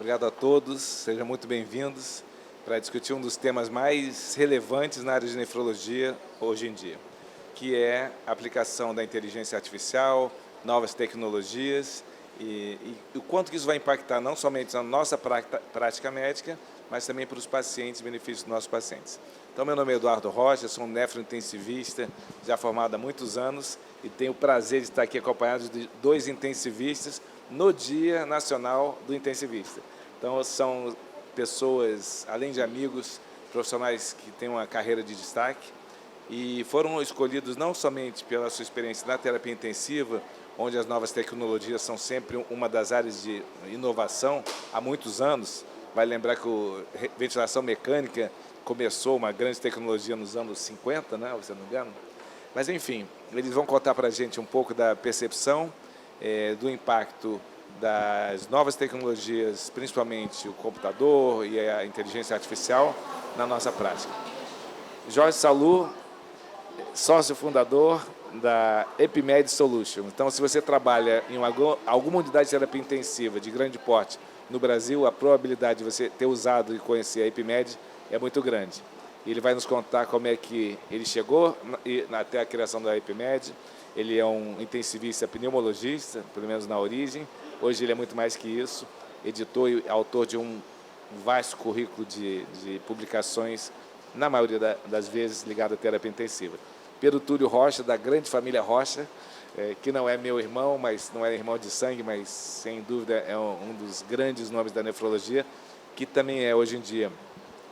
Obrigado a todos, sejam muito bem-vindos para discutir um dos temas mais relevantes na área de nefrologia hoje em dia, que é a aplicação da inteligência artificial, novas tecnologias e o quanto que isso vai impactar não somente na nossa prática médica, mas também para os pacientes, benefícios dos nossos pacientes. Então, meu nome é Eduardo Rocha, sou um nefrointensivista, já formado há muitos anos, e tenho o prazer de estar aqui acompanhado de 2 intensivistas no Dia Nacional do Intensivista. Então, são pessoas, além de amigos, profissionais que têm uma carreira de destaque, e foram escolhidos não somente pela sua experiência na terapia intensiva, onde as novas tecnologias são sempre uma das áreas de inovação há muitos anos. Vai lembrar que a ventilação mecânica começou uma grande tecnologia nos anos 50, né, se não me engano. Mas, enfim, eles vão contar para a gente um pouco da percepção, do impacto das novas tecnologias, principalmente o computador e a inteligência artificial, na nossa prática. Jorge Salu, sócio fundador da Epimed Solution. Então, se você trabalha em alguma unidade de terapia intensiva de grande porte no Brasil, a probabilidade de você ter usado e conhecer a Epimed é muito grande. Ele vai nos contar como é que ele chegou até a criação da Epimed. Ele é um intensivista pneumologista, pelo menos na origem. Hoje ele é muito mais que isso, editor e autor de um vasto currículo de publicações, na maioria das vezes ligado à terapia intensiva. Pedro Túlio Rocha, da grande família Rocha, que não é meu irmão, mas não é irmão de sangue, mas sem dúvida é um dos grandes nomes da nefrologia, que também é hoje em dia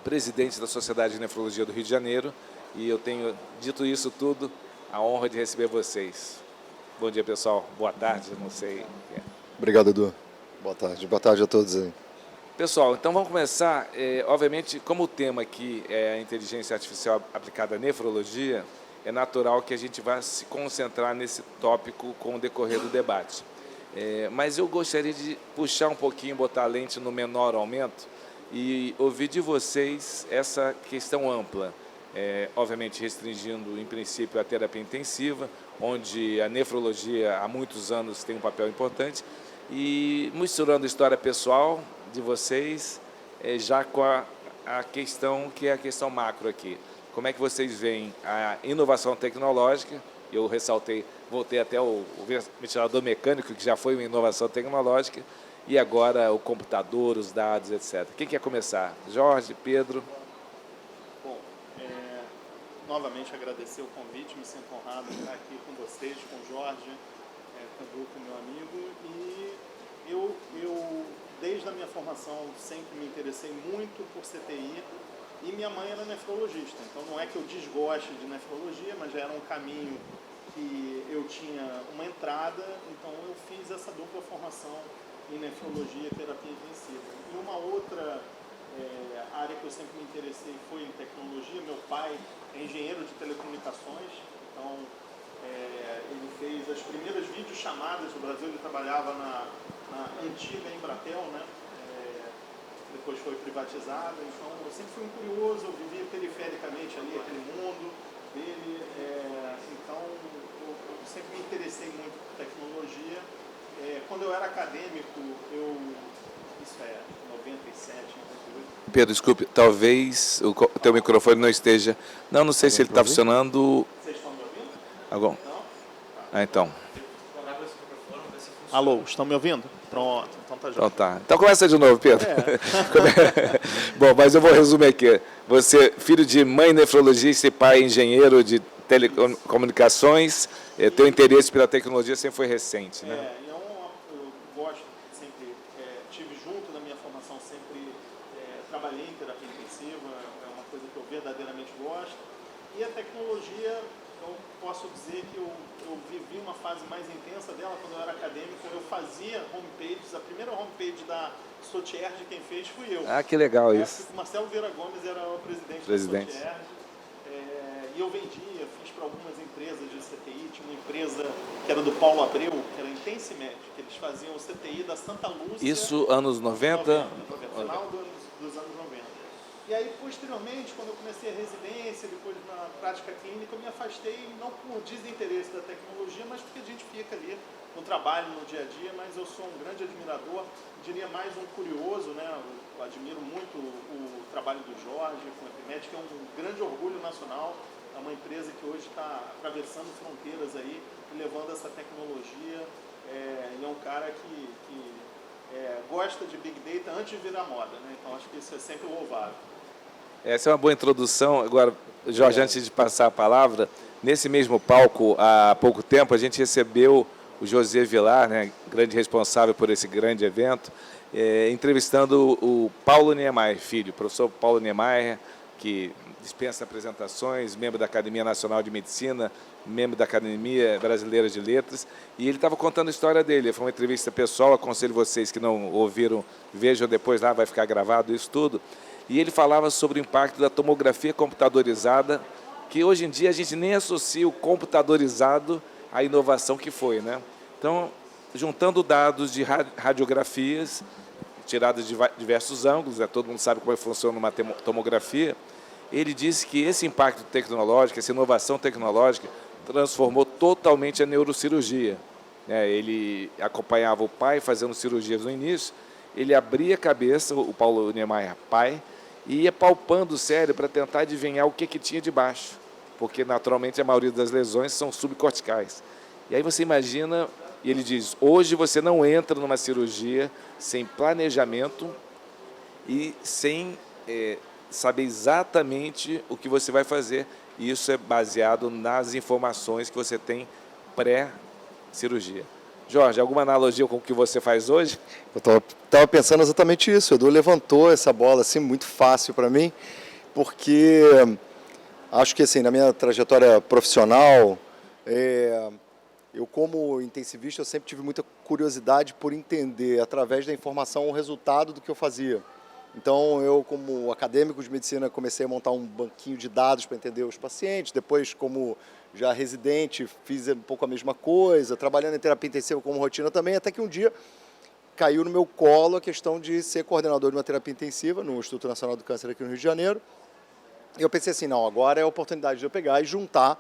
presidente da Sociedade de Nefrologia do Rio de Janeiro, e eu tenho, dito isso tudo, a honra de receber vocês. Bom dia, pessoal. Boa tarde, não sei. Obrigado, Edu. Boa tarde a todos aí. Pessoal, então vamos começar. Obviamente, como o tema aqui é a inteligência artificial aplicada à nefrologia, é natural que a gente vá se concentrar nesse tópico com o decorrer do debate. Mas eu gostaria de puxar um pouquinho, botar a lente no menor aumento e ouvir de vocês essa questão ampla, obviamente restringindo, em princípio, a terapia intensiva, onde a nefrologia há muitos anos tem um papel importante, e misturando a história pessoal de vocês, já com a questão que é a questão macro aqui. Como é que vocês veem a inovação tecnológica? Eu ressaltei, voltei até o ventilador mecânico, que já foi uma inovação tecnológica, e agora o computador, os dados, etc. Quem quer começar? Jorge, Pedro? Bom, novamente agradecer o convite, me sinto honrado de estar aqui com vocês, com o Jorge, com o Duque, meu amigo, e eu, desde a minha formação, sempre me interessei muito por CTI, e minha mãe era nefrologista, então não é que eu desgoste de nefrologia, mas já era um caminho que eu tinha uma entrada, então eu fiz essa dupla formação em nefrologia e terapia intensiva. E uma outra área que eu sempre me interessei foi em tecnologia. Meu pai é engenheiro de telecomunicações, então ele fez as primeiras videochamadas do Brasil, ele trabalhava na antiga Embratel, né? Depois foi privatizada, então eu sempre fui um curioso, eu vivia perifericamente ali, aquele mundo dele, então eu sempre me interessei muito por tecnologia. Quando eu era acadêmico, isso é 97, 98. Pedro, desculpe, talvez o teu microfone não esteja... Não sei se ele está funcionando... Vocês estão me ouvindo? Agora. Não? Então. Alô, estão me ouvindo? Pronto, então tá Então jóia. tá. Então começa de novo, Pedro. Bom, mas eu vou resumir aqui. Você, filho de mãe nefrologista e pai engenheiro de telecomunicações, teu interesse pela tecnologia sempre foi recente, né? Eu gosto, sempre tive junto na minha formação, sempre trabalhei em terapia intensiva, é uma coisa que eu verdadeiramente gosto. E a tecnologia, eu posso dizer que eu vivi uma fase mais intensa dela quando eu era acadêmico. Eu fazia homepages, a primeira homepage da Stotierge quem fez fui eu. Ah, que legal isso. O Marcelo Vieira Gomes era o presidente. Da Stotierge. E eu vendia, fiz para algumas empresas de CTI. Tinha uma empresa que era do Paulo Abreu, que era a Intensimed, que eles faziam o CTI da Santa Lúcia. Isso, anos 90? Final dos anos 90. E aí, posteriormente, quando eu comecei a residência, depois na prática clínica, eu me afastei não por desinteresse da tecnologia, mas porque a gente fica ali no trabalho, no dia a dia, mas eu sou um grande admirador, diria mais um curioso, né? Eu admiro muito o trabalho do Jorge com a Epimed, que é um grande orgulho nacional, é uma empresa que hoje está atravessando fronteiras aí, e levando essa tecnologia, e é um cara que gosta de Big Data antes de virar moda, né? Então acho que isso é sempre louvável. Essa é uma boa introdução. Agora, Jorge, antes de passar a palavra, nesse mesmo palco, há pouco tempo, a gente recebeu o José Vilar, né, grande responsável por esse grande evento, entrevistando o Paulo Niemeyer, filho, o professor Paulo Niemeyer, que dispensa apresentações, membro da Academia Nacional de Medicina, membro da Academia Brasileira de Letras, e ele estava contando a história dele. Foi uma entrevista pessoal, aconselho vocês que não ouviram, vejam depois lá, vai ficar gravado isso tudo. E ele falava sobre o impacto da tomografia computadorizada, que hoje em dia a gente nem associa o computadorizado à inovação que foi, né? Então, juntando dados de radiografias, tiradas de diversos ângulos, todo mundo sabe como funciona uma tomografia, ele disse que esse impacto tecnológico, essa inovação tecnológica, transformou totalmente a neurocirurgia. Ele acompanhava o pai fazendo cirurgias no início, ele abria a cabeça, o Paulo Niemeyer, pai, e ia palpando o cérebro para tentar adivinhar o que tinha debaixo, porque naturalmente a maioria das lesões são subcorticais. E aí você imagina, e ele diz, hoje você não entra numa cirurgia sem planejamento e sem saber exatamente o que você vai fazer. E isso é baseado nas informações que você tem pré-cirurgia. Jorge, alguma analogia com o que você faz hoje? Eu estava pensando exatamente isso. O Edu levantou essa bola assim muito fácil para mim, porque acho que assim, na minha trajetória profissional, eu como intensivista, eu sempre tive muita curiosidade por entender, através da informação, o resultado do que eu fazia. Então, eu, como acadêmico de medicina, comecei a montar um banquinho de dados para entender os pacientes. Depois, como já residente, fiz um pouco a mesma coisa, trabalhando em terapia intensiva como rotina também, até que um dia caiu no meu colo a questão de ser coordenador de uma terapia intensiva no Instituto Nacional do Câncer aqui no Rio de Janeiro. E eu pensei assim, não, agora é a oportunidade de eu pegar e juntar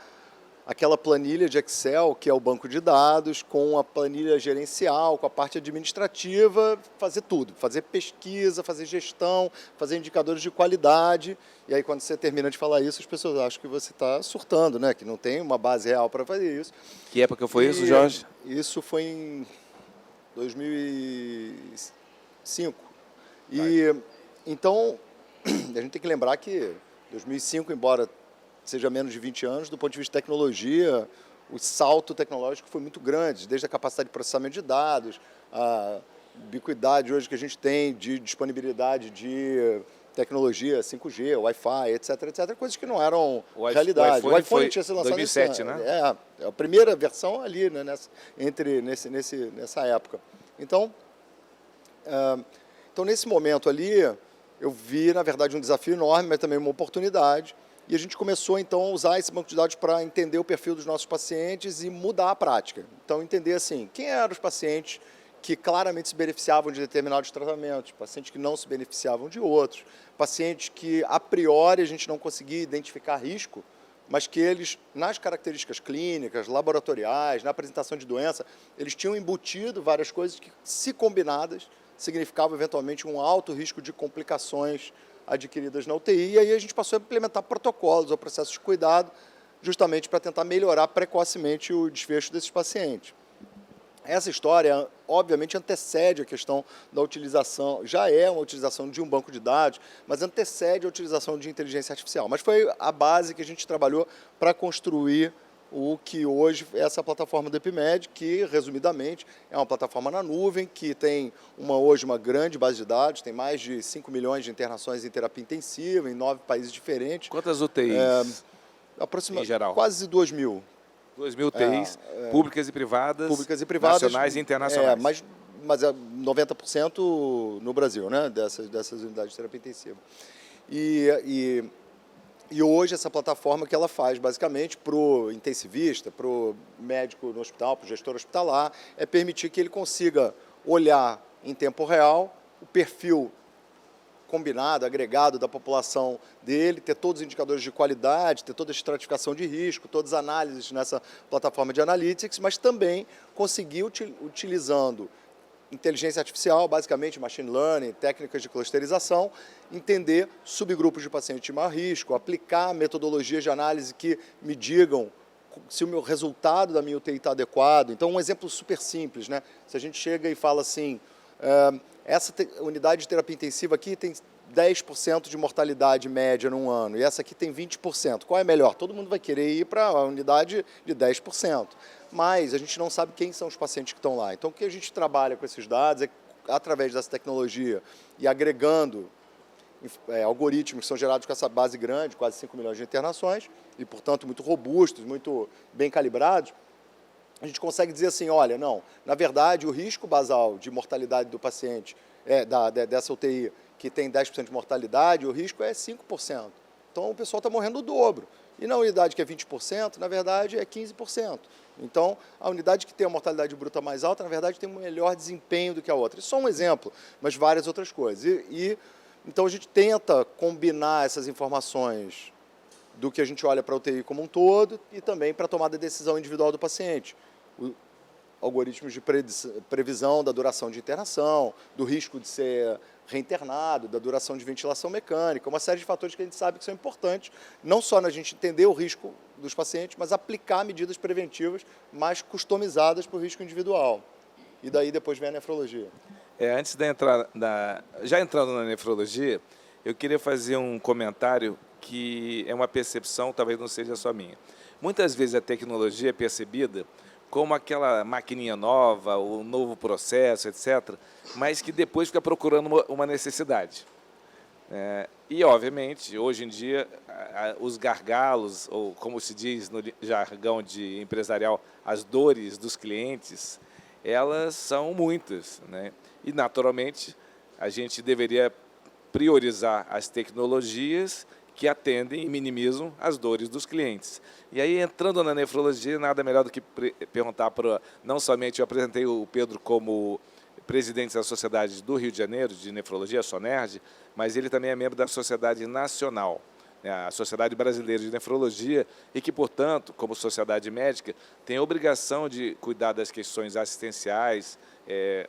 aquela planilha de Excel, que é o banco de dados, com a planilha gerencial, com a parte administrativa, fazer tudo, fazer pesquisa, fazer gestão, fazer indicadores de qualidade. E aí, quando você termina de falar isso, as pessoas acham que você está surtando, né? Que não tem uma base real para fazer isso. Que época foi isso, Jorge? Isso foi em 2005. E, então, a gente tem que lembrar que 2005, embora seja menos de 20 anos, do ponto de vista de tecnologia, o salto tecnológico foi muito grande, desde a capacidade de processamento de dados, a ubiquidade hoje que a gente tem de disponibilidade de tecnologia 5G, Wi-Fi, etc, coisas que não eram realidade. O iPhone tinha sido lançado 2007, né? É a primeira versão ali, né, nessa época. Então, nesse momento ali, eu vi, na verdade, um desafio enorme, mas também uma oportunidade. E a gente começou, então, a usar esse banco de dados para entender o perfil dos nossos pacientes e mudar a prática. Então, entender, assim, quem eram os pacientes que claramente se beneficiavam de determinados tratamentos, pacientes que não se beneficiavam de outros, pacientes que, a priori, a gente não conseguia identificar risco, mas que eles, nas características clínicas, laboratoriais, na apresentação de doença, eles tinham embutido várias coisas que, se combinadas, significavam, eventualmente, um alto risco de complicações adquiridas na UTI, e aí a gente passou a implementar protocolos ou processos de cuidado justamente para tentar melhorar precocemente o desfecho desses pacientes. Essa história, obviamente, antecede a questão da utilização, já é uma utilização de um banco de dados, mas antecede a utilização de inteligência artificial. Mas foi a base que a gente trabalhou para construir o que hoje é essa plataforma do Epimed, que, resumidamente, é uma plataforma na nuvem, que tem hoje uma grande base de dados, tem mais de 5 milhões de internações em terapia intensiva, em 9 países diferentes. Quantas UTIs, em geral? Quase 2 mil. 2 mil UTIs, públicas e privadas, nacionais e internacionais. Mas é 90% no Brasil, né, dessas unidades de terapia intensiva. E hoje essa plataforma que ela faz, basicamente, para o intensivista, para o médico no hospital, para o gestor hospitalar, é permitir que ele consiga olhar em tempo real o perfil combinado, agregado da população dele, ter todos os indicadores de qualidade, ter toda a estratificação de risco, todas as análises nessa plataforma de analytics, mas também conseguir, utilizando inteligência artificial, basicamente machine learning, técnicas de clusterização, entender subgrupos de pacientes de maior risco, aplicar metodologias de análise que me digam se o meu resultado da minha UTI está adequado. Então, um exemplo super simples, né? Se a gente chega e fala assim, essa unidade de terapia intensiva aqui tem 10% de mortalidade média num ano, e essa aqui tem 20%. Qual é melhor? Todo mundo vai querer ir para a unidade de 10%. Mas a gente não sabe quem são os pacientes que estão lá. Então, o que a gente trabalha com esses dados é, através dessa tecnologia e agregando algoritmos que são gerados com essa base grande, quase 5 milhões de internações, e, portanto, muito robustos, muito bem calibrados, a gente consegue dizer assim, olha, não, na verdade, o risco basal de mortalidade do paciente, dessa UTI, que tem 10% de mortalidade, o risco é 5%. Então, o pessoal está morrendo o dobro. E na unidade que é 20%, na verdade, é 15%. Então, a unidade que tem a mortalidade bruta mais alta, na verdade, tem um melhor desempenho do que a outra. Isso é só um exemplo, mas várias outras coisas. Então, a gente tenta combinar essas informações do que a gente olha para a UTI como um todo e também para a tomada de decisão individual do paciente. Algoritmos de previsão da duração de internação, do risco de ser reinternado, da duração de ventilação mecânica, uma série de fatores que a gente sabe que são importantes, não só na gente entender o risco dos pacientes, mas aplicar medidas preventivas mais customizadas para o risco individual. E daí depois vem a nefrologia. Antes de entrar já entrando na nefrologia, eu queria fazer um comentário que é uma percepção, talvez não seja só minha. Muitas vezes a tecnologia é percebida como aquela maquininha nova, o novo processo, etc., mas que depois fica procurando uma necessidade. E, obviamente, hoje em dia, os gargalos, ou como se diz no jargão de empresarial, as dores dos clientes, elas são muitas, né? E, naturalmente, a gente deveria priorizar as tecnologias que atendem e minimizam as dores dos clientes. E aí, entrando na nefrologia, nada melhor do que perguntar para... Não somente eu apresentei o Pedro como presidente da Sociedade do Rio de Janeiro, de Nefrologia, a SONERD, mas ele também é membro da Sociedade Nacional, né, a Sociedade Brasileira de Nefrologia, e que, portanto, como sociedade médica, tem a obrigação de cuidar das questões assistenciais,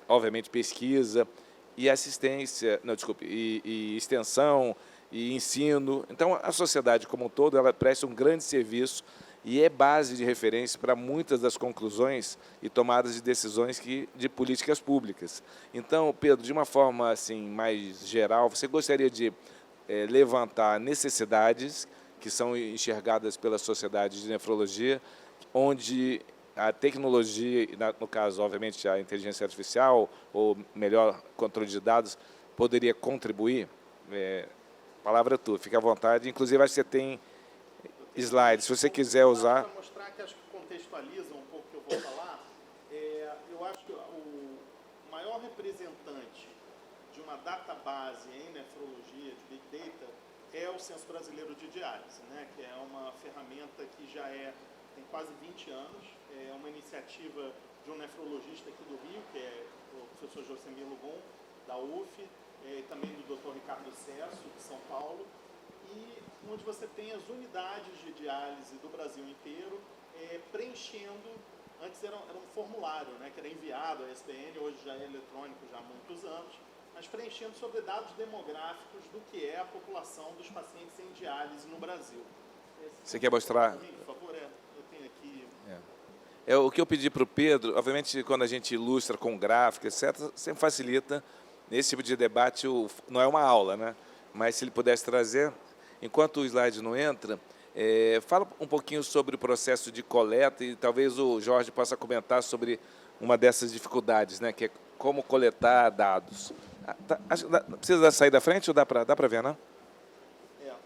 obviamente pesquisa e assistência, não, desculpe, e extensão, e ensino. Então, a sociedade como um todo, ela presta um grande serviço e é base de referência para muitas das conclusões e tomadas de decisões de políticas públicas. Então, Pedro, de uma forma assim mais geral, você gostaria de levantar necessidades que são enxergadas pela sociedade de nefrologia, onde a tecnologia, no caso, obviamente, a inteligência artificial, ou melhor, controle de dados, poderia contribuir? A palavra é tua, fica à vontade. Inclusive, acho que você tem slides, se você quiser usar. Para mostrar que acho que contextualiza um pouco o que eu vou falar, eu acho que o maior representante de uma database em nefrologia, de Big Data, é o Censo Brasileiro de Diálise, né, que é uma ferramenta que já tem quase 20 anos, é uma iniciativa de um nefrologista aqui do Rio, que é o professor Josemir Lugon, da UF, e também do Dr. Ricardo Cesso, de São Paulo, e onde você tem as unidades de diálise do Brasil inteiro preenchendo, antes era um formulário, né, que era enviado à SBN, hoje já é eletrônico já há muitos anos, mas preenchendo sobre dados demográficos do que é a população dos pacientes em diálise no Brasil. Você quer mostrar? Por favor, eu tenho aqui. O que eu pedi para o Pedro, obviamente, quando a gente ilustra com gráfico, etc., sempre facilita. Nesse tipo de debate, não é uma aula, né? Mas se ele pudesse trazer, enquanto o slide não entra, fala um pouquinho sobre o processo de coleta e talvez o Jorge possa comentar sobre uma dessas dificuldades, né? Que é como coletar dados. Precisa sair da frente ou dá para ver, não?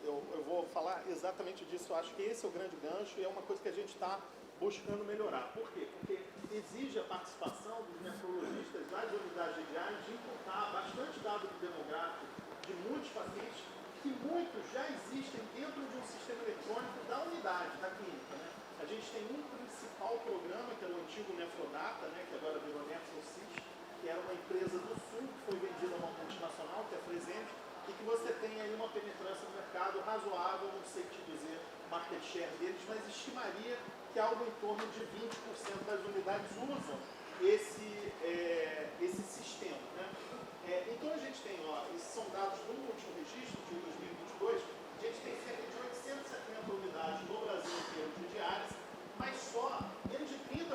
Eu vou falar exatamente disso. Eu acho que esse é o grande gancho e é uma coisa que a gente está buscando melhorar. Por quê? Porque exige a participação dos nefrologistas das unidades de diálise de imputar bastante dado demográfico de muitos pacientes, que muitos já existem dentro de um sistema eletrônico da unidade, da clínica, né? A gente tem um principal programa, que era o antigo Nefrodata, né, que agora virou NefroSys, que era uma empresa do Sul, que foi vendida a uma multinacional, que é a Fresenius, e que market share deles, mas estimaria que algo em torno de 20% das unidades usam esse sistema. Né? Então a gente tem, esses são dados do último registro de 2022, a gente tem cerca de 870 unidades no Brasil inteiro de diárias, mas só menos de 30%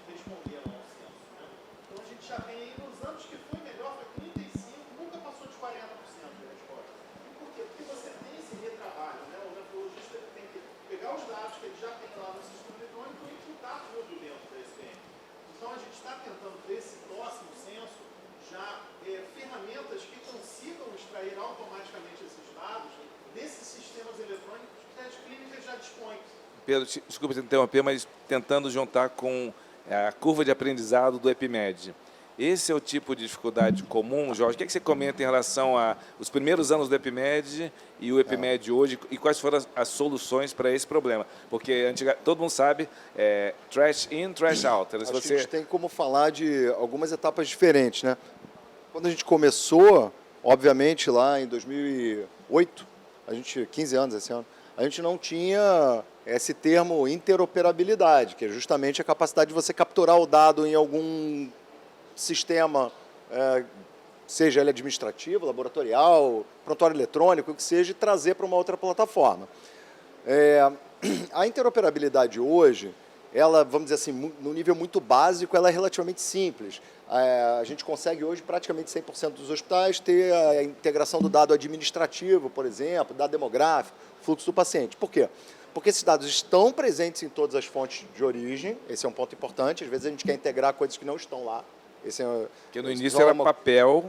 responderam ao censo. Né? Então a gente já tem aí nos anos que foi melhor, foi 35%, nunca passou de 40% de resposta. E por quê? Porque você tem esse retrabalho, né? O nefrologista tem que pegar os dados que ele já tem lá no sistema eletrônico e imputar tudo dentro desse tempo. Então a gente está tentando, para esse próximo censo, já ferramentas que consigam extrair automaticamente esses dados desses sistemas eletrônicos que as clínicas já dispõem. Pedro, desculpa te interromper, mas tentando juntar com a curva de aprendizado do EpiMed. Esse é o tipo de dificuldade comum, Jorge? O que você comenta em relação aos primeiros anos do EpiMed e o EpiMed hoje, e quais foram as soluções para esse problema? Porque todo mundo sabe, trash in, trash out. Acho que a gente tem como falar de algumas etapas diferentes, né? Quando a gente começou, obviamente, lá em 2008, 15 anos esse ano, a gente não tinha esse termo interoperabilidade, que é justamente a capacidade de você capturar o dado em algum sistema, seja ele administrativo, laboratorial, prontuário eletrônico, o que seja, e trazer para uma outra plataforma. A interoperabilidade hoje, ela, vamos dizer assim, no nível muito básico, ela é relativamente simples. A gente consegue hoje, praticamente 100% dos hospitais, ter a integração do dado administrativo, por exemplo, dado demográfico, fluxo do paciente. Por quê? Porque esses dados estão presentes em todas as fontes de origem, esse é um ponto importante, às vezes a gente quer integrar coisas que não estão lá. Porque no início era papel,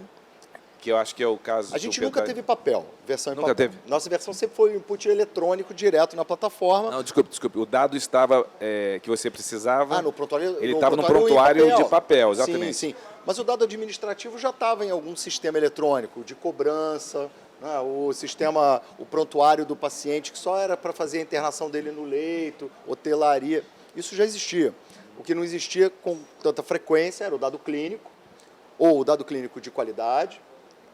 que eu acho que é o caso... A gente nunca teve papel, versão em nunca papel. Teve? Nossa versão sempre foi input eletrônico direto na plataforma. Não, desculpe. O dado estava, que você precisava... No prontuário. Ele estava no prontuário de papel, exatamente. Sim. Mas o dado administrativo já estava em algum sistema eletrônico, de cobrança, né? O prontuário do paciente, que só era para fazer a internação dele no leito, hotelaria. Isso já existia. O que não existia com tanta frequência era o dado clínico, ou o dado clínico de qualidade,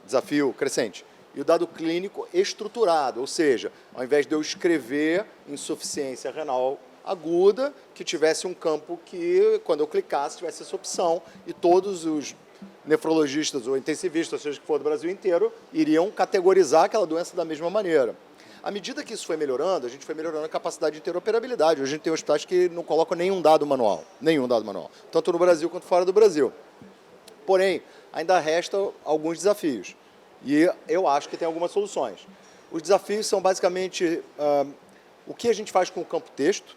desafio crescente, e o dado clínico estruturado, ou seja, ao invés de eu escrever insuficiência renal aguda, que tivesse um campo que, quando eu clicasse, tivesse essa opção, e todos os nefrologistas ou intensivistas, seja que for do Brasil inteiro, iriam categorizar aquela doença da mesma maneira. À medida que isso foi melhorando, a gente foi melhorando a capacidade de interoperabilidade. Hoje a gente tem hospitais que não colocam nenhum dado manual, tanto no Brasil quanto fora do Brasil. Porém, ainda restam alguns desafios, e eu acho que tem algumas soluções. Os desafios são basicamente o que a gente faz com o campo texto,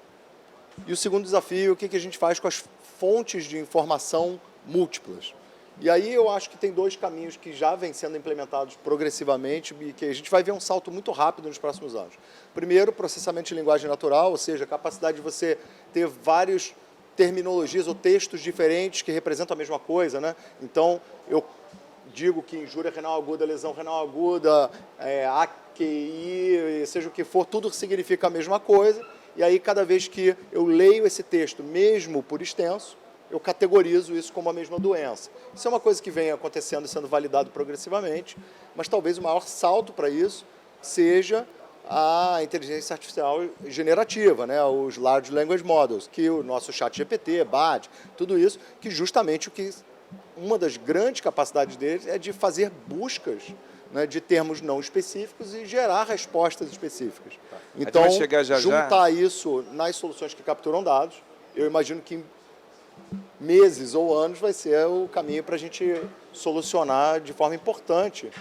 e o segundo desafio, o que a gente faz com as fontes de informação múltiplas. E aí eu acho que tem dois caminhos que já vêm sendo implementados progressivamente e que a gente vai ver um salto muito rápido nos próximos anos. Primeiro, processamento de linguagem natural, ou seja, a capacidade de você ter várias terminologias ou textos diferentes que representam a mesma coisa, né? Então, eu digo que injúria renal aguda, lesão renal aguda, AQI, seja o que for, tudo significa a mesma coisa. E aí, cada vez que eu leio esse texto, mesmo por extenso, eu categorizo isso como a mesma doença. Isso é uma coisa que vem acontecendo e sendo validado progressivamente, mas talvez o maior salto para isso seja a inteligência artificial generativa, né? Os Large Language Models, que o nosso chat GPT, BAT, tudo isso, que justamente uma das grandes capacidades deles é de fazer buscas, né, de termos não específicos e gerar respostas específicas. Então, juntar isso nas soluções que capturam dados, eu imagino que meses ou anos vai ser o caminho para a gente solucionar de forma importante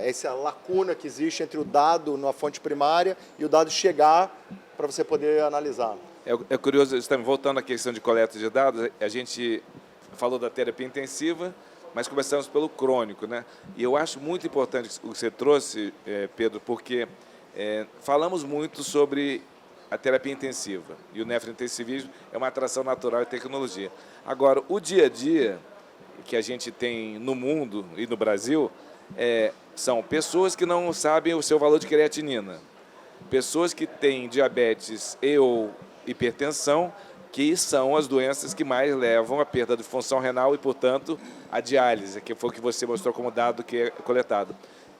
essa lacuna que existe entre o dado na fonte primária e o dado chegar para você poder analisar. É curioso, estamos voltando à questão de coleta de dados, a gente falou da terapia intensiva, mas começamos pelo crônico, né? E eu acho muito importante o que você trouxe, Pedro, porque falamos muito sobre a terapia intensiva, e o nefrointensivismo é uma atração natural e tecnologia. Agora, o dia a dia que a gente tem no mundo e no Brasil são pessoas que não sabem o seu valor de creatinina, pessoas que têm diabetes ou hipertensão, que são as doenças que mais levam à perda de função renal e, portanto, a diálise, que foi o que você mostrou como dado que é coletado.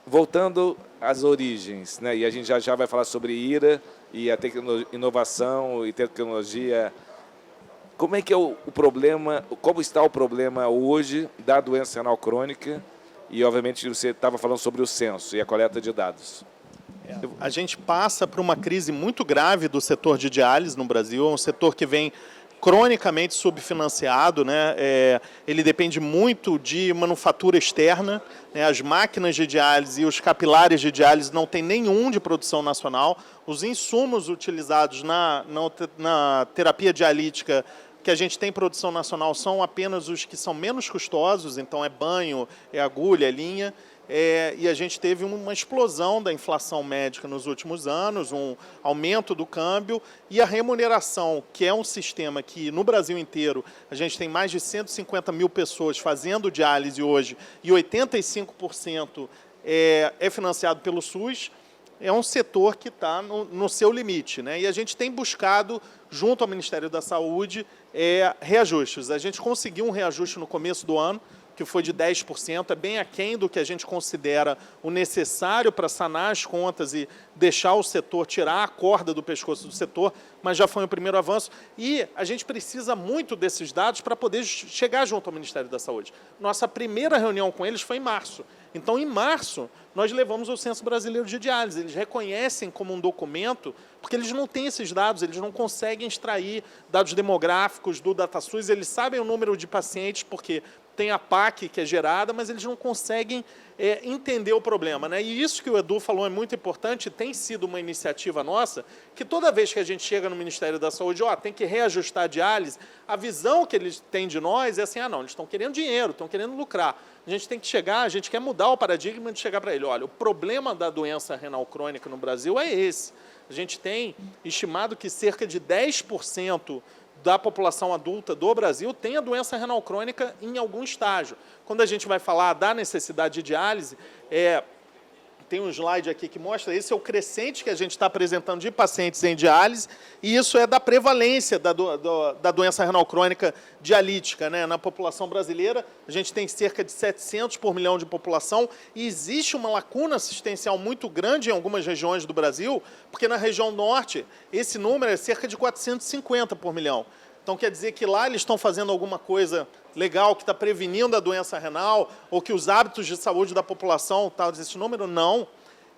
voltando às origens, né? E a gente já vai falar sobre IRA e a inovação e tecnologia. Como é que é o problema, como está o problema hoje da doença renal crônica? E, obviamente, você estava falando sobre o censo e a coleta de dados. A gente passa por uma crise muito grave do setor de diálise no Brasil, é um setor que vem cronicamente subfinanciado, né? Ele depende muito de manufatura externa, né? As máquinas de diálise e os capilares de diálise não tem nenhum de produção nacional. Os insumos utilizados na terapia dialítica que a gente tem produção nacional são apenas os que são menos custosos, então é banho, é agulha, é linha. E a gente teve uma explosão da inflação médica nos últimos anos, um aumento do câmbio e a remuneração, que é um sistema que no Brasil inteiro a gente tem mais de 150 mil pessoas fazendo diálise hoje e 85% é financiado pelo SUS, é um setor que está no seu limite, né? E a gente tem buscado, junto ao Ministério da Saúde, reajustes. A gente conseguiu um reajuste no começo do ano, que foi de 10%, é bem aquém do que a gente considera o necessário para sanar as contas e deixar o setor, tirar a corda do pescoço do setor, mas já foi um primeiro avanço. E a gente precisa muito desses dados para poder chegar junto ao Ministério da Saúde. Nossa primeira reunião com eles foi em março. Então, em março, nós levamos o Censo Brasileiro de Diálise. Eles reconhecem como um documento, porque eles não têm esses dados, eles não conseguem extrair dados demográficos do DataSUS, eles sabem o número de pacientes, porque tem a PAC que é gerada, mas eles não conseguem entender o problema, né? E isso que o Edu falou é muito importante, tem sido uma iniciativa nossa, que toda vez que a gente chega no Ministério da Saúde, tem que reajustar a diálise, a visão que eles têm de nós é assim, não, eles estão querendo dinheiro, estão querendo lucrar. A gente tem que chegar, a gente quer mudar o paradigma de chegar para ele, olha, o problema da doença renal crônica no Brasil é esse. A gente tem estimado que cerca de 10% da população adulta do Brasil tem a doença renal crônica em algum estágio. Quando a gente vai falar da necessidade de diálise, tem um slide aqui que mostra, esse é o crescente que a gente está apresentando de pacientes em diálise, e isso é da prevalência da doença renal crônica dialítica, né? Na população brasileira, a gente tem cerca de 700 por milhão de população, e existe uma lacuna assistencial muito grande em algumas regiões do Brasil, porque na região norte, esse número é cerca de 450 por milhão. Então, quer dizer que lá eles estão fazendo alguma coisa legal que está prevenindo a doença renal ou que os hábitos de saúde da população, tal, esse número, não.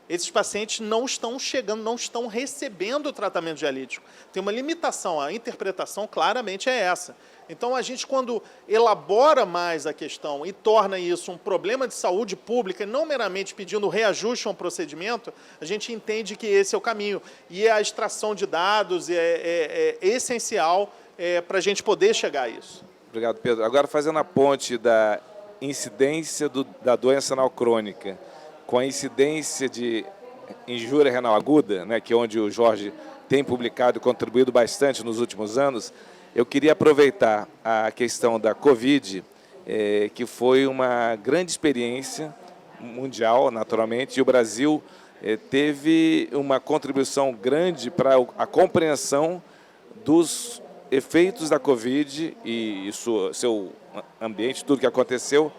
Esses pacientes não estão chegando, não estão recebendo o tratamento dialítico. Tem uma limitação, a interpretação claramente é essa. Então, a gente, quando elabora mais a questão e torna isso um problema de saúde pública, e não meramente pedindo reajuste a um procedimento, a gente entende que esse é o caminho. E a extração de dados é essencial para a gente poder chegar a isso. Obrigado, Pedro. Agora, fazendo a ponte da incidência da doença renal crônica com a incidência de injúria renal aguda, né, que é onde o Jorge tem publicado e contribuído bastante nos últimos anos, eu queria aproveitar a questão da Covid, que foi uma grande experiência mundial, naturalmente, e o Brasil teve uma contribuição grande para a compreensão dos efeitos da Covid e seu ambiente, tudo que aconteceu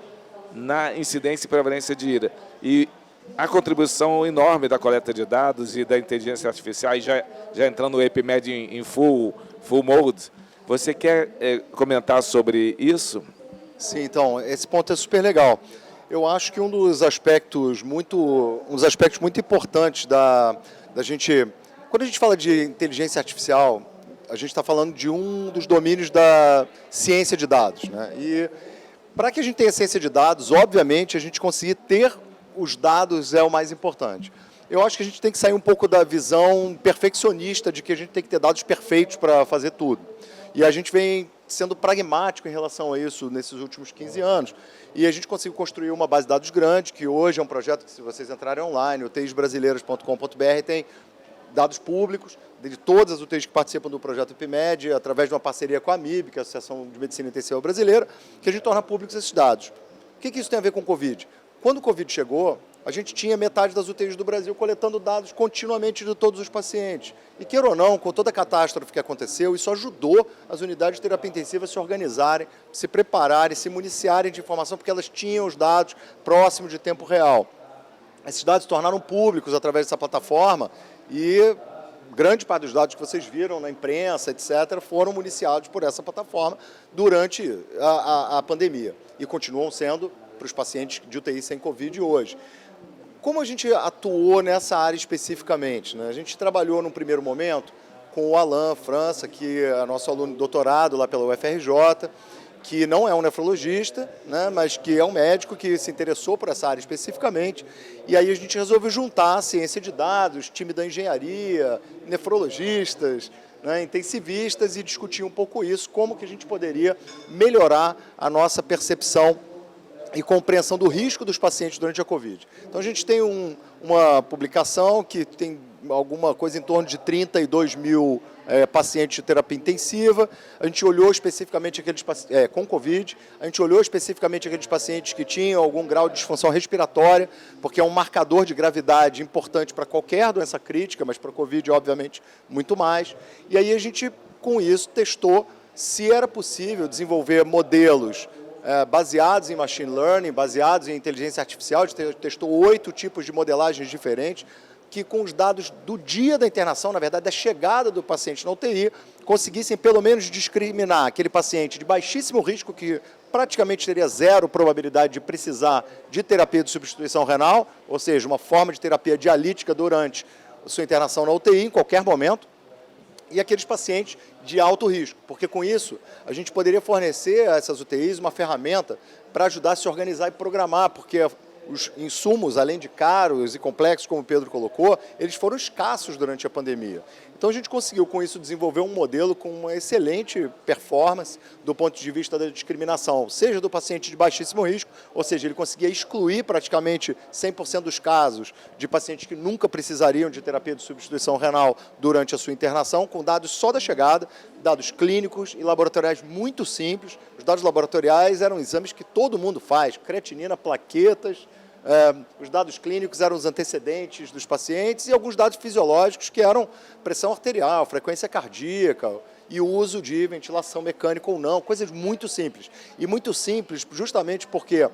na incidência e prevalência de IRA. E a contribuição enorme da coleta de dados e da inteligência artificial, e já entrando o EpiMed em full mode, você quer comentar sobre isso? Sim, então, esse ponto é super legal. Eu acho que um dos aspectos muito importantes da gente, quando a gente fala de inteligência artificial, a gente está falando de um dos domínios da ciência de dados, né? E para que a gente tenha ciência de dados, obviamente, a gente conseguir ter os dados é o mais importante. Eu acho que a gente tem que sair um pouco da visão perfeccionista de que a gente tem que ter dados perfeitos para fazer tudo. E a gente vem sendo pragmático em relação a isso nesses últimos 15 anos. E a gente conseguiu construir uma base de dados grande, que hoje é um projeto que, se vocês entrarem online, utisbrasileiras.com.br, tem dados públicos de todas as UTIs que participam do projeto EpiMed, através de uma parceria com a AMIB, que é a Associação de Medicina Intensiva Brasileira, que a gente torna públicos esses dados. O que isso tem a ver com o Covid? Quando o Covid chegou, a gente tinha metade das UTIs do Brasil coletando dados continuamente de todos os pacientes. E, queira ou não, com toda a catástrofe que aconteceu, isso ajudou as unidades de terapia intensiva a se organizarem, se prepararem, se municiarem de informação, porque elas tinham os dados próximos de tempo real. Esses dados se tornaram públicos através dessa plataforma e grande parte dos dados que vocês viram na imprensa, etc., foram municiados por essa plataforma durante a pandemia e continuam sendo para os pacientes de UTI sem Covid hoje. Como a gente atuou nessa área especificamente, né? A gente trabalhou num primeiro momento com o Alain França, que é nosso aluno de doutorado lá pela UFRJ, que não é um nefrologista, né, mas que é um médico que se interessou por essa área especificamente. E aí a gente resolveu juntar a ciência de dados, time da engenharia, nefrologistas, né, intensivistas, e discutir um pouco isso, como que a gente poderia melhorar a nossa percepção e compreensão do risco dos pacientes durante a Covid. Então a gente tem uma publicação que tem alguma coisa em torno de 32 mil pacientes de terapia intensiva. A gente olhou especificamente aqueles com Covid, a gente olhou especificamente aqueles pacientes que tinham algum grau de disfunção respiratória, porque é um marcador de gravidade importante para qualquer doença crítica, mas para a Covid, obviamente, muito mais. E aí a gente, com isso, testou se era possível desenvolver modelos baseados em machine learning, baseados em inteligência artificial. A gente testou 8 tipos de modelagens diferentes, que com os dados do dia da internação, na verdade, da chegada do paciente na UTI, conseguissem pelo menos discriminar aquele paciente de baixíssimo risco, que praticamente teria zero probabilidade de precisar de terapia de substituição renal, ou seja, uma forma de terapia dialítica durante a sua internação na UTI, em qualquer momento, e aqueles pacientes de alto risco, porque com isso a gente poderia fornecer a essas UTIs uma ferramenta para ajudar a se organizar e programar, porque os insumos, além de caros e complexos, como o Pedro colocou, eles foram escassos durante a pandemia. Então a gente conseguiu com isso desenvolver um modelo com uma excelente performance do ponto de vista da discriminação, seja do paciente de baixíssimo risco, ou seja, ele conseguia excluir praticamente 100% dos casos de pacientes que nunca precisariam de terapia de substituição renal durante a sua internação, com dados só da chegada, dados clínicos e laboratoriais muito simples. Os dados laboratoriais eram exames que todo mundo faz, creatinina, plaquetas. Os dados clínicos eram os antecedentes dos pacientes e alguns dados fisiológicos que eram pressão arterial, frequência cardíaca e o uso de ventilação mecânica ou não, coisas muito simples. E muito simples justamente porque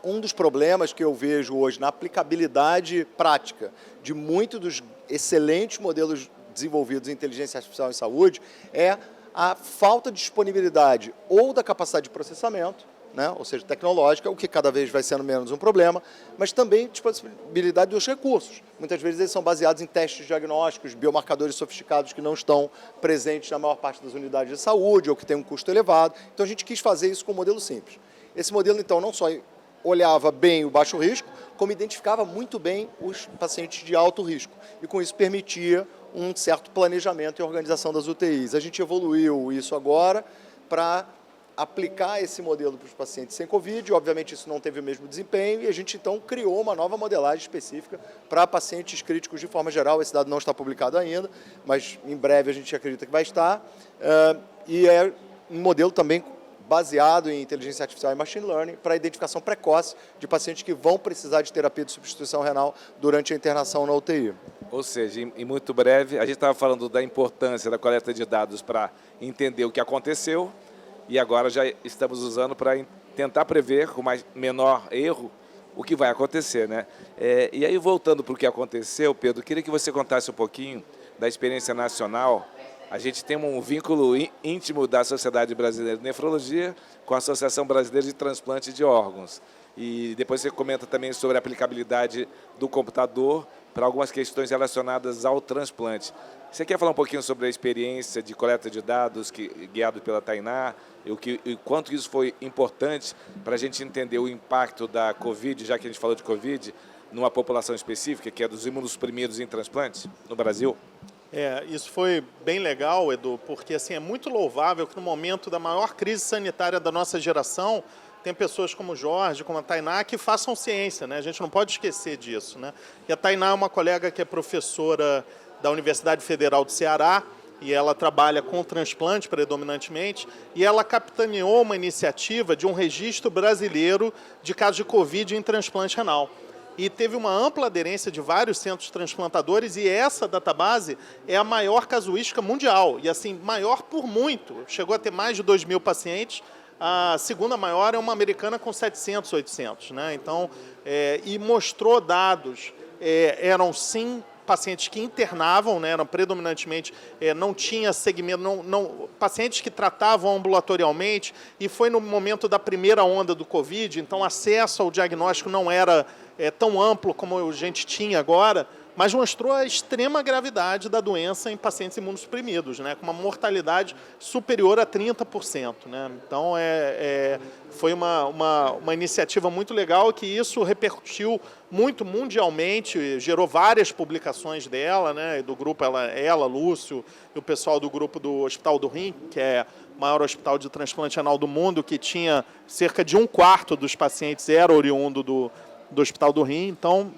um dos problemas que eu vejo hoje na aplicabilidade prática de muitos dos excelentes modelos desenvolvidos em inteligência artificial em saúde é a falta de disponibilidade ou da capacidade de processamento, né, ou seja, tecnológica, o que cada vez vai sendo menos um problema, mas também disponibilidade dos recursos. Muitas vezes eles são baseados em testes diagnósticos, biomarcadores sofisticados que não estão presentes na maior parte das unidades de saúde ou que têm um custo elevado. Então a gente quis fazer isso com um modelo simples. Esse modelo, então, não só olhava bem o baixo risco, como identificava muito bem os pacientes de alto risco. E com isso permitia um certo planejamento e organização das UTIs. A gente evoluiu isso agora para aplicar esse modelo para os pacientes sem Covid. Obviamente isso não teve o mesmo desempenho e a gente então criou uma nova modelagem específica para pacientes críticos de forma geral. Esse dado não está publicado ainda, mas em breve a gente acredita que vai estar. E é um modelo também baseado em inteligência artificial e machine learning para a identificação precoce de pacientes que vão precisar de terapia de substituição renal durante a internação na UTI. Ou seja, em muito breve, a gente estava falando da importância da coleta de dados para entender o que aconteceu e agora já estamos usando para tentar prever com menor erro o que vai acontecer, né? E aí, voltando para o que aconteceu, Pedro, queria que você contasse um pouquinho da experiência nacional. A gente tem um vínculo íntimo da Sociedade Brasileira de Nefrologia com a Associação Brasileira de Transplante de Órgãos. E depois você comenta também sobre a aplicabilidade do computador para algumas questões relacionadas ao transplante. Você quer falar um pouquinho sobre a experiência de coleta de dados guiado pela Tainá e quanto isso foi importante para a gente entender o impacto da Covid, já que a gente falou de Covid, numa população específica, que é dos imunossuprimidos em transplante no Brasil? Isso foi bem legal, Edu, porque assim, é muito louvável que no momento da maior crise sanitária da nossa geração, tem pessoas como o Jorge, como a Tainá, que façam ciência, né? A gente não pode esquecer disso, né? E a Tainá é uma colega que é professora da Universidade Federal do Ceará, e ela trabalha com transplante predominantemente, e ela capitaneou uma iniciativa de um registro brasileiro de casos de Covid em transplante renal. E teve uma ampla aderência de vários centros transplantadores, e essa database é a maior casuística mundial, e assim, maior por muito. Chegou a ter mais de 2.000 pacientes, A segunda maior é uma americana com 700, 800. Né? Então, e mostrou dados, eram sim pacientes que internavam, né, eram predominantemente, não tinha segmento, pacientes que tratavam ambulatorialmente, e foi no momento da primeira onda do Covid, então acesso ao diagnóstico não era tão amplo como a gente tinha agora, mas mostrou a extrema gravidade da doença em pacientes imunossuprimidos, né, com uma mortalidade superior a 30%. Né? Então, foi uma iniciativa muito legal, que isso repercutiu muito mundialmente, gerou várias publicações dela, né, do grupo, ela, Lúcio, e o pessoal do grupo do Hospital do Rim, que é o maior hospital de transplante anal do mundo, que tinha cerca de 1/4 dos pacientes era oriundo do Hospital do Rim. Então,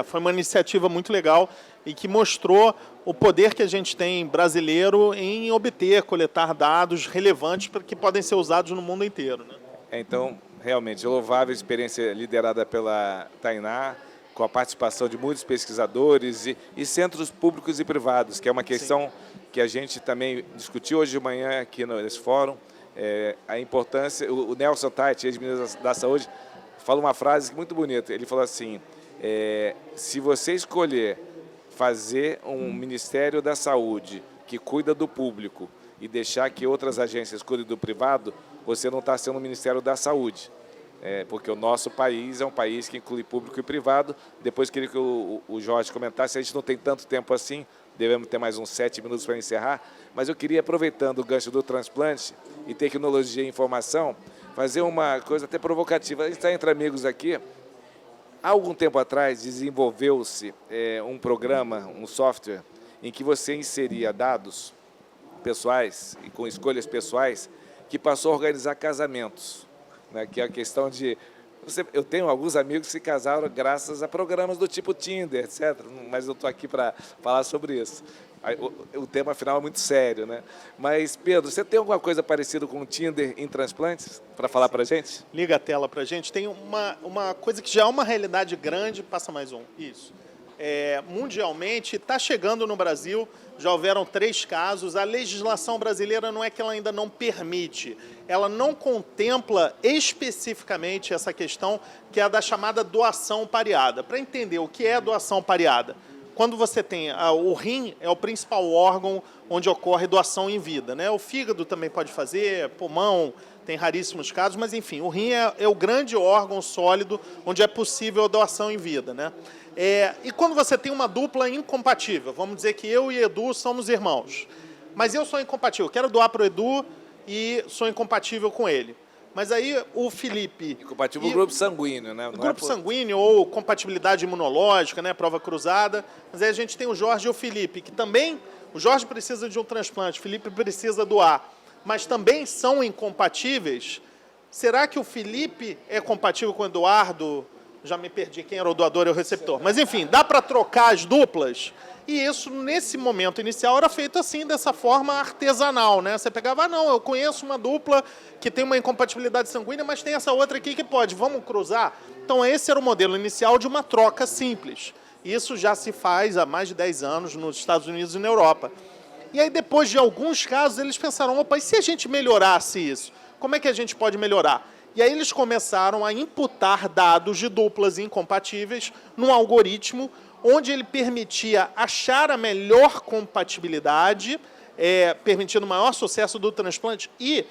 foi uma iniciativa muito legal e que mostrou o poder que a gente tem brasileiro em obter, coletar dados relevantes que podem ser usados no mundo inteiro. Né? Então, realmente, louvável experiência liderada pela Tainá, com a participação de muitos pesquisadores e centros públicos e privados, que é uma questão que a gente também discutiu hoje de manhã aqui nesse fórum, a importância. O Nelson Tait, ex-ministro da Saúde, fala uma frase muito bonita. Ele falou assim: se você escolher fazer um Ministério da Saúde que cuida do público e deixar que outras agências cuidem do privado, você não está sendo um Ministério da Saúde. Porque o nosso país é um país que inclui público e privado. Depois queria que o Jorge comentasse, a gente não tem tanto tempo assim, devemos ter mais uns 7 minutos para encerrar, mas eu queria, aproveitando o gancho do transplante e tecnologia e informação, fazer uma coisa até provocativa. A gente está entre amigos aqui. Há algum tempo atrás desenvolveu-se um programa, um software, em que você inseria dados pessoais e com escolhas pessoais, que passou a organizar casamentos, né? Que é a questão de... Eu tenho alguns amigos que se casaram graças a programas do tipo Tinder, etc., mas eu estou aqui para falar sobre isso. O tema, afinal, é muito sério, né? Mas, Pedro, você tem alguma coisa parecida com o Tinder em transplantes para falar para a gente? Liga a tela para a gente. Tem uma coisa que já é uma realidade grande, passa mais um, isso. Mundialmente, está chegando no Brasil, já houveram 3 casos. A legislação brasileira não é que ela ainda não permite, ela não contempla especificamente essa questão, que é a da chamada doação pareada. Para entender o que é doação pareada, quando você tem o rim, é o principal órgão onde ocorre doação em vida, né? O fígado também pode fazer, pulmão, tem raríssimos casos, mas enfim, o rim é o grande órgão sólido onde é possível a doação em vida, né? E quando você tem uma dupla incompatível, vamos dizer que eu e Edu somos irmãos, mas eu sou incompatível, quero doar para o Edu e sou incompatível com ele. Mas aí o Felipe... Incompatível com o grupo sanguíneo, né? Grupo sanguíneo ou compatibilidade imunológica, né? Prova cruzada. Mas aí a gente tem o Jorge e o Felipe, que também... O Jorge precisa de um transplante, o Felipe precisa doar, mas também são incompatíveis. Será que o Felipe é compatível com o Eduardo? Já me perdi quem era o doador e o receptor. Mas, enfim, dá para trocar as duplas? E isso, nesse momento inicial, era feito assim, dessa forma artesanal, né? Você pegava, não, eu conheço uma dupla que tem uma incompatibilidade sanguínea, mas tem essa outra aqui que pode, vamos cruzar? Então, esse era o modelo inicial de uma troca simples. Isso já se faz há mais de 10 anos nos Estados Unidos e na Europa. E aí, depois de alguns casos, eles pensaram, opa, e se a gente melhorasse isso? Como é que a gente pode melhorar? E aí eles começaram a imputar dados de duplas incompatíveis num algoritmo onde ele permitia achar a melhor compatibilidade, permitindo maior sucesso do transplante e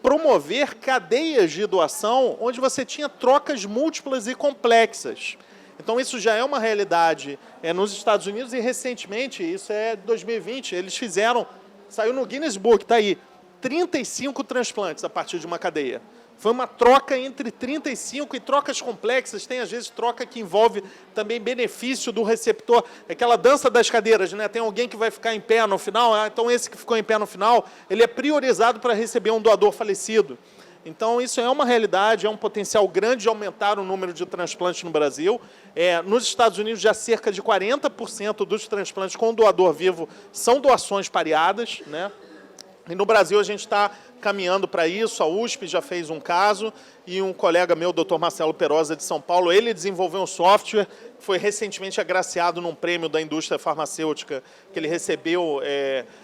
promover cadeias de doação onde você tinha trocas múltiplas e complexas. Então, isso já é uma realidade nos Estados Unidos e, recentemente, isso é 2020, eles fizeram, saiu no Guinness Book, está aí, 35 transplantes a partir de uma cadeia. Foi uma troca entre 35 e trocas complexas. Tem, às vezes, troca que envolve também benefício do receptor. Aquela dança das cadeiras, né? Tem alguém que vai ficar em pé no final, então esse que ficou em pé no final, ele é priorizado para receber um doador falecido. Então, isso é uma realidade, é um potencial grande de aumentar o número de transplantes no Brasil. Nos Estados Unidos, já cerca de 40% dos transplantes com doador vivo são doações pareadas, né? E no Brasil a gente está caminhando para isso, a USP já fez um caso, e um colega meu, o Dr. Marcelo Perosa, de São Paulo, ele desenvolveu um software, foi recentemente agraciado num prêmio da indústria farmacêutica, que ele recebeu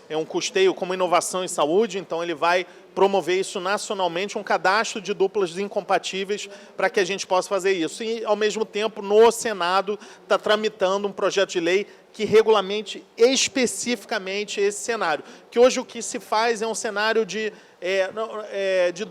um custeio como inovação em saúde, então ele vai promover isso nacionalmente, um cadastro de duplas incompatíveis para que a gente possa fazer isso. E, ao mesmo tempo, no Senado está tramitando um projeto de lei que regulamente especificamente esse cenário. Que hoje o que se faz é um cenário de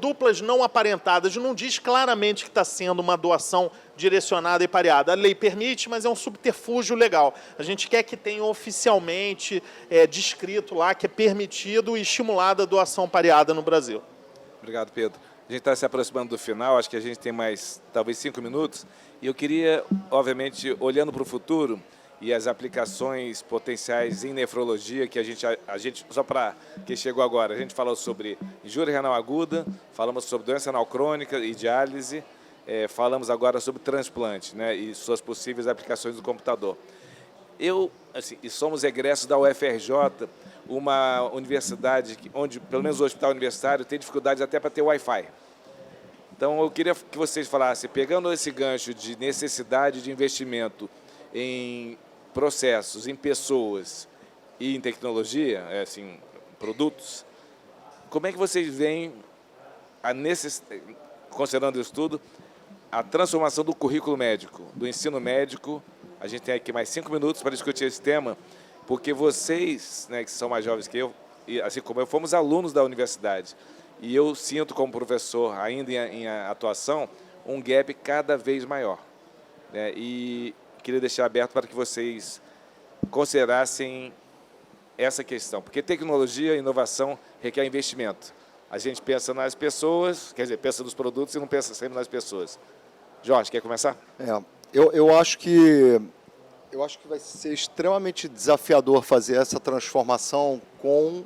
duplas não aparentadas. Não diz claramente que está sendo uma doação direcionada e pareada. A lei permite, mas é um subterfúgio legal. A gente quer que tenha oficialmente descrito lá que é permitido e estimulada a doação pareada no Brasil. Obrigado, Pedro. A gente está se aproximando do final, acho que a gente tem mais, talvez, 5 minutos. E eu queria, obviamente, olhando para o futuro e as aplicações potenciais em nefrologia, que a gente só para quem chegou agora, a gente falou sobre injúria renal aguda, falamos sobre doença renal crônica e diálise, falamos agora sobre transplante, né, e suas possíveis aplicações no computador. E somos egressos da UFRJ, uma universidade onde, pelo menos o hospital universitário, tem dificuldades até para ter Wi-Fi. Então, eu queria que vocês falassem, pegando esse gancho de necessidade de investimento em processos, em pessoas e em tecnologia, produtos, como é que vocês veem, considerando isso tudo, a transformação do currículo médico, do ensino médico? A gente tem aqui mais 5 minutos para discutir esse tema, porque vocês, né, que são mais jovens que eu, e assim como eu, fomos alunos da universidade. E eu sinto, como professor, ainda em atuação, um gap cada vez maior, né? E queria deixar aberto para que vocês considerassem essa questão, porque tecnologia e inovação requer investimento. A gente pensa nas pessoas, quer dizer, pensa nos produtos e não pensa sempre nas pessoas. Jorge, quer começar? Eu acho que vai ser extremamente desafiador fazer essa transformação com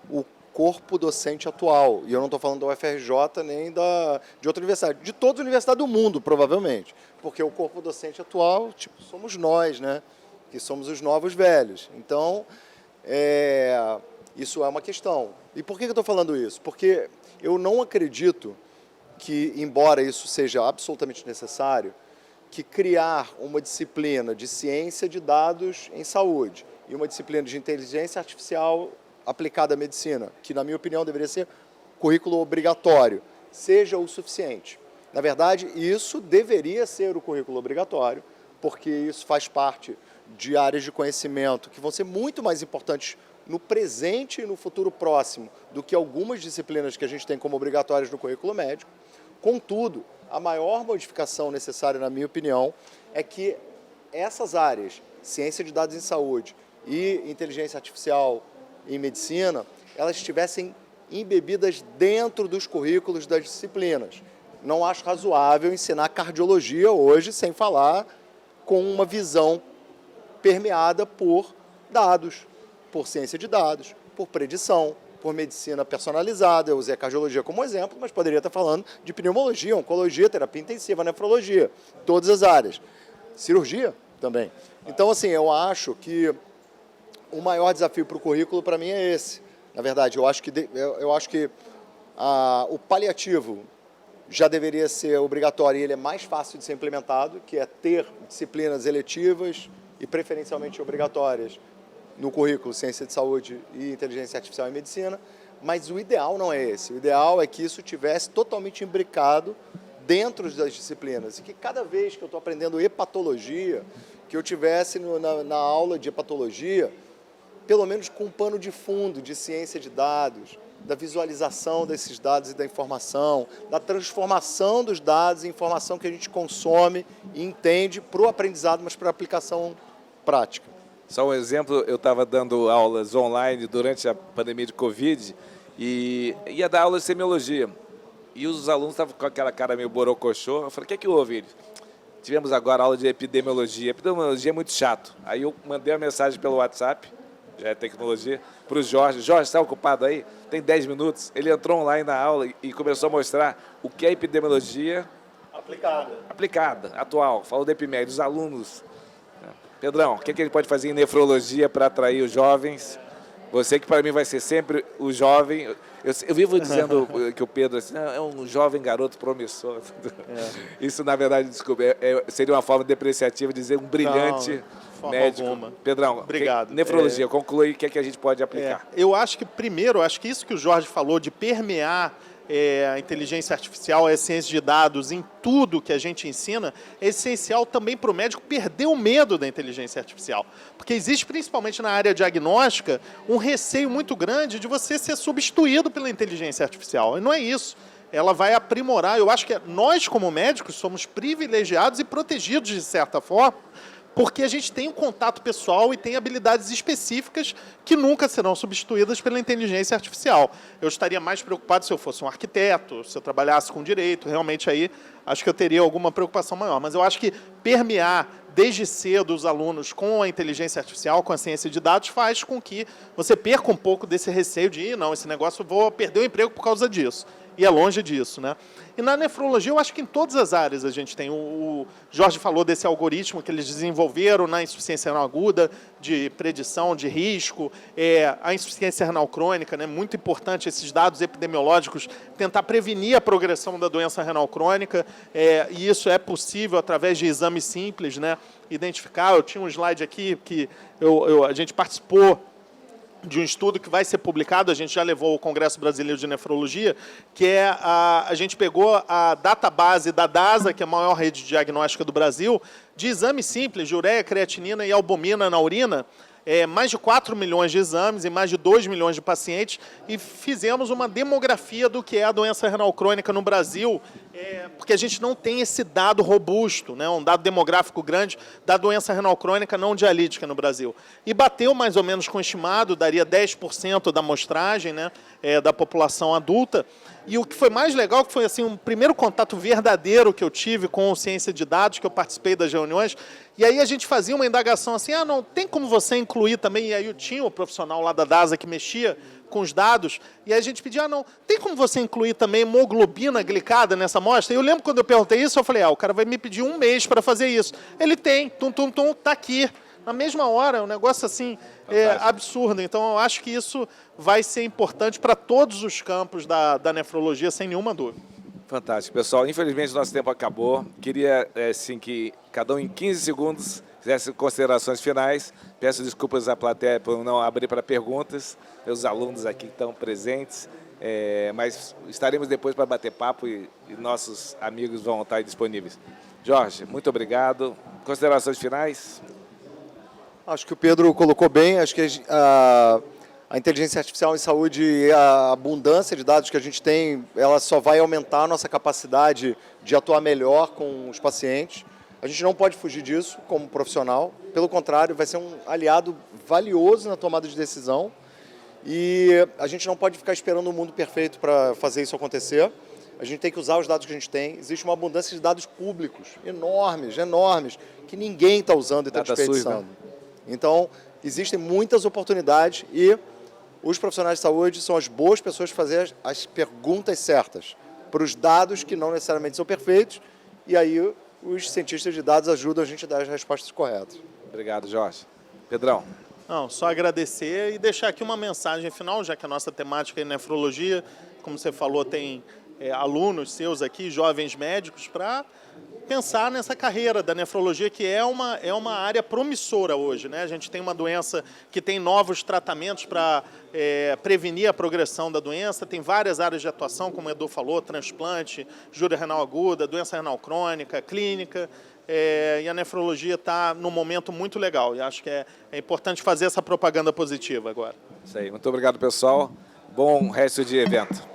o corpo docente atual. E eu não estou falando da UFRJ nem de outra universidade, de toda a universidade do mundo, provavelmente. Porque o corpo docente atual, somos nós, né? Que somos os novos velhos. Então, isso é uma questão. E por que eu estou falando isso? Porque eu não acredito que, embora isso seja absolutamente necessário, que criar uma disciplina de ciência de dados em saúde e uma disciplina de inteligência artificial aplicada à medicina, que, na minha opinião, deveria ser currículo obrigatório, seja o suficiente. Na verdade, isso deveria ser o currículo obrigatório, porque isso faz parte de áreas de conhecimento que vão ser muito mais importantes no presente e no futuro próximo do que algumas disciplinas que a gente tem como obrigatórias no currículo médico. Contudo, a maior modificação necessária, na minha opinião, é que essas áreas, ciência de dados em saúde e inteligência artificial em medicina, elas estivessem embebidas dentro dos currículos das disciplinas. Não acho razoável ensinar cardiologia hoje sem falar com uma visão permeada por dados, por ciência de dados, por predição, por medicina personalizada. Eu usei a cardiologia como exemplo, mas poderia estar falando de pneumologia, oncologia, terapia intensiva, nefrologia, todas as áreas. Cirurgia também. Então, eu acho que o maior desafio para o currículo, para mim, é esse. Na verdade, eu acho que o paliativo já deveria ser obrigatório e ele é mais fácil de ser implementado, que é ter disciplinas eletivas e preferencialmente obrigatórias no currículo Ciência de Saúde e Inteligência Artificial em Medicina, mas o ideal não é esse. O ideal é que isso tivesse totalmente imbricado dentro das disciplinas e que cada vez que eu estou aprendendo hepatologia, que eu tivesse na aula de hepatologia, pelo menos com um pano de fundo de ciência de dados, da visualização desses dados e da informação, da transformação dos dados em informação que a gente consome e entende para o aprendizado, mas para a aplicação prática. Só um exemplo, eu estava dando aulas online durante a pandemia de Covid e ia dar aula de semiologia. E os alunos estavam com aquela cara meio borocochô. Eu falei, o que houve? Eles, tivemos agora aula de epidemiologia. Epidemiologia é muito chato. Aí eu mandei uma mensagem pelo WhatsApp, já é tecnologia, para o Jorge. Jorge, está ocupado aí? Tem 10 minutos. Ele entrou online na aula e começou a mostrar o que é epidemiologia aplicada, atual. Falou da EpiMed, dos alunos. Pedrão, o que ele pode fazer em nefrologia para atrair os jovens Você que para mim vai ser sempre o jovem. Eu vivo dizendo que o Pedro assim, é um jovem garoto promissor. Isso, na verdade, desculpa, seria uma forma depreciativa de dizer um brilhante médico. Alguma. Pedrão, Obrigado. Nefrologia, conclui o que é que a gente pode aplicar. Eu acho que, primeiro, que isso que o Jorge falou de permear a inteligência artificial, a ciência de dados em tudo que a gente ensina, é essencial também para o médico perder o medo da inteligência artificial. Porque existe, principalmente na área diagnóstica, um receio muito grande de você ser substituído pela inteligência artificial. E não é isso. Ela vai aprimorar. Eu acho que nós, como médicos, somos privilegiados e protegidos, de certa forma, porque a gente tem um contato pessoal e tem habilidades específicas que nunca serão substituídas pela inteligência artificial. Eu estaria mais preocupado se eu fosse um arquiteto, se eu trabalhasse com direito, realmente aí acho que eu teria alguma preocupação maior. Mas eu acho que permear desde cedo os alunos com a inteligência artificial, com a ciência de dados, faz com que você perca um pouco desse receio de, não, esse negócio eu vou perder o emprego por causa disso. E é longe disso, né? E na nefrologia, eu acho que em todas as áreas a gente tem. O Jorge falou desse algoritmo que eles desenvolveram na insuficiência renal aguda, de predição de risco, a insuficiência renal crônica, né? Muito importante esses dados epidemiológicos, tentar prevenir a progressão da doença renal crônica, e isso é possível através de exames simples, né? Identificar, eu tinha um slide aqui que a gente participou de um estudo que vai ser publicado, a gente já levou ao Congresso Brasileiro de Nefrologia, que a gente pegou a database da DASA, que é a maior rede diagnóstica do Brasil, de exames simples, de ureia, creatinina e albumina na urina, mais de 4 milhões de exames e mais de 2 milhões de pacientes, e fizemos uma demografia do que é a doença renal crônica no Brasil, porque a gente não tem esse dado robusto, né, um dado demográfico grande da doença renal crônica não dialítica no Brasil. E bateu mais ou menos com o estimado, daria 10% da amostragem, né, da população adulta. E o que foi mais legal, que foi assim, um primeiro contato verdadeiro que eu tive com ciência de dados, que eu participei das reuniões, e aí a gente fazia uma indagação assim, não, tem como você incluir também, e aí eu tinha o profissional lá da DASA que mexia com os dados, e aí a gente pedia, não, tem como você incluir também hemoglobina glicada nessa amostra? E eu lembro quando eu perguntei isso, eu falei, o cara vai me pedir um mês para fazer isso. Ele tem, tá aqui. Na mesma hora, um negócio assim, absurdo. Então, eu acho que isso vai ser importante para todos os campos da nefrologia, sem nenhuma dúvida. Fantástico, pessoal. Infelizmente, nosso tempo acabou. Queria, assim, que cada um em 15 segundos fizesse considerações finais. Peço desculpas à plateia por não abrir para perguntas. Meus alunos aqui estão presentes. Mas estaremos depois para bater papo e nossos amigos vão estar disponíveis. Jorge, muito obrigado. Considerações finais? Acho que o Pedro colocou bem, acho que a inteligência artificial em saúde e a abundância de dados que a gente tem, ela só vai aumentar a nossa capacidade de atuar melhor com os pacientes. A gente não pode fugir disso como profissional, pelo contrário, vai ser um aliado valioso na tomada de decisão e a gente não pode ficar esperando um mundo perfeito para fazer isso acontecer. A gente tem que usar os dados que a gente tem. Existe uma abundância de dados públicos, enormes, que ninguém está usando e está desperdiçando. Então, existem muitas oportunidades e os profissionais de saúde são as boas pessoas para fazer as perguntas certas para os dados que não necessariamente são perfeitos e aí os cientistas de dados ajudam a gente a dar as respostas corretas. Obrigado, Jorge. Pedrão. Não, só agradecer e deixar aqui uma mensagem final, já que a nossa temática é nefrologia, como você falou, tem alunos seus aqui, jovens médicos, para pensar nessa carreira da nefrologia, que é uma área promissora hoje, né? A gente tem uma doença que tem novos tratamentos para prevenir a progressão da doença, tem várias áreas de atuação, como o Edu falou, transplante, injúria renal aguda, doença renal crônica, clínica, e a nefrologia está num momento muito legal, e acho que é importante fazer essa propaganda positiva agora. Isso aí, muito obrigado, pessoal. Bom resto de evento.